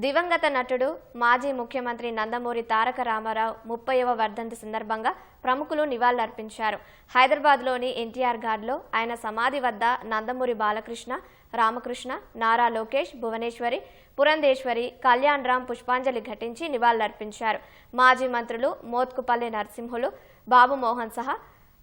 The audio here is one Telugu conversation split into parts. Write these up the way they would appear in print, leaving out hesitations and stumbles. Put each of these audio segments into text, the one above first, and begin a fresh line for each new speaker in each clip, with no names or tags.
దివంగత నటుడు మాజీ ముఖ్యమంత్రి నందమూరి తారక రామారావు 30వ వర్ధంతి సందర్భంగా ప్రముఖులు నివాళులర్పించారు. హైదరాబాద్లోని ఎన్టీఆర్ ఘాట్లో ఆయన సమాధి వద్ద నందమూరి బాలకృష్ణ, రామకృష్ణ, నారా లోకేష్, భువనేశ్వరి, పురంధేశ్వరి, కళ్యాణ్ రామ్ పుష్పాంజలి ఘటించి నివాళులర్పించారు. మాజీ మంత్రులు మోత్కుపల్లి నరసింహులు, బాబు మోహన్ సహా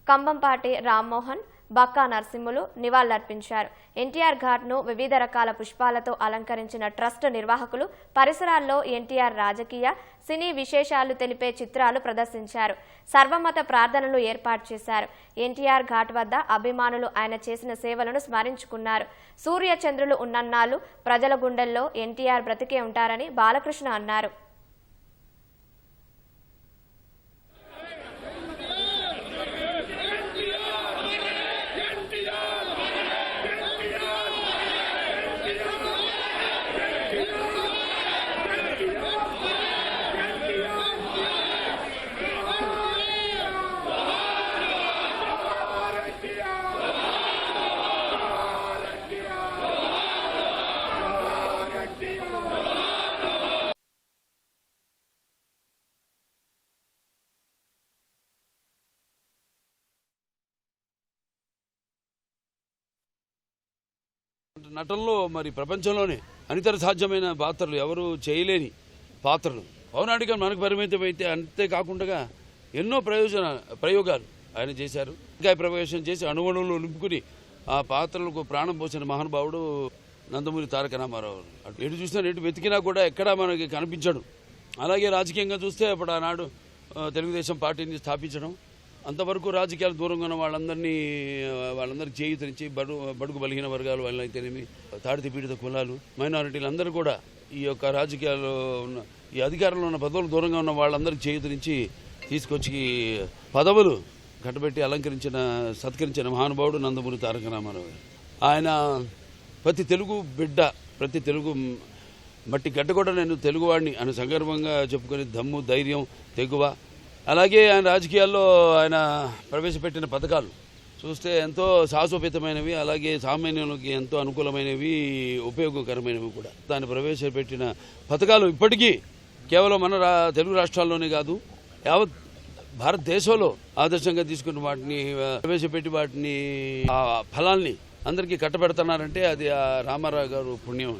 కంబంపాటి రామ్మోహన్, బక్కా నరసింహులు నివాళులర్పించారు. ఎన్టీఆర్ ఘాట్ను వివిధ రకాల పుష్పాలతో అలంకరించిన ట్రస్ట్ నిర్వాహకులు పరిసరాల్లో ఎన్టీఆర్ రాజకీయ, సినీ విశేషాలు తెలిపే చిత్రాలు ప్రదర్శించారు. సర్వమత ప్రార్థనలు ఏర్పాటు చేశారు. ఎన్టీఆర్ ఘాట్ వద్ద అభిమానులు ఆయన చేసిన సేవలను స్మరించుకున్నారు. సూర్య చంద్రులు ఉన్నన్నాళ్ళు ప్రజల గుండెల్లో ఎన్టీఆర్ బ్రతికే ఉంటారని బాలకృష్ణ అన్నారు.
నటనలో మరి ప్రపంచంలోనే అనితర సాధ్యమైన పాత్రలు ఎవరు చేయలేని పాత్రలు పౌరాణికం మనకు పరిమితమైతే అంతేకాకుండా ఎన్నో ప్రయోగాలు ఆయన చేశారు. ఇంకా ప్రవేశం చేసి అణువణువులు నింపుకుని ఆ పాత్రలకు ప్రాణం పోసిన మహానుభావుడు నందమూరి తారక రామారావు. ఎటు చూసినా ఎటు వెతికినా కూడా ఎక్కడా మనకి కనిపించడు. అలాగే రాజకీయంగా చూస్తే అప్పుడు ఆనాడు తెలుగుదేశం పార్టీని స్థాపించడం, అంతవరకు రాజకీయాలు దూరంగా ఉన్న వాళ్ళందరికీ చేయూతనిచ్చి బడుగు బలహీన వర్గాలు వాళ్ళైతేనేమి, తాడిత పీడిత కులాలు, మైనారిటీలు అందరూ కూడా ఈ యొక్క రాజకీయాల్లో ఉన్న ఈ అధికారంలో ఉన్న పదవులు దూరంగా ఉన్న వాళ్ళందరికీ చేయూతనిచ్చి తీసుకొచ్చి పదవులు కట్టబెట్టి సత్కరించిన మహానుభావుడు నందమూరి తారక రామారావు. ఆయన ప్రతి తెలుగు బిడ్డ, ప్రతి తెలుగు మట్టి గడ్డ కూడా నేను తెలుగువాడిని అని సంగర్వంగా చెప్పుకొని దమ్ము, ధైర్యం, తెగువ, అలాగే ఆయన రాజకీయాల్లో ఆయన ప్రవేశపెట్టిన పథకాలు చూస్తే ఎంతో సాహసోపేతమైనవి, అలాగే సామాన్యులకి ఎంతో అనుకూలమైనవి, ఉపయోగకరమైనవి కూడా. దాన్ని ప్రవేశపెట్టిన పథకాలు ఇప్పటికీ కేవలం మన తెలుగు రాష్ట్రాల్లోనే కాదు, యావత్ భారతదేశంలో ఆదర్శంగా తీసుకున్న వాటిని ప్రవేశపెట్టి వాటిని ఆ ఫలాల్ని అందరికీ కట్టబెడుతున్నారంటే అది ఆ రామారావు గారు పుణ్యం.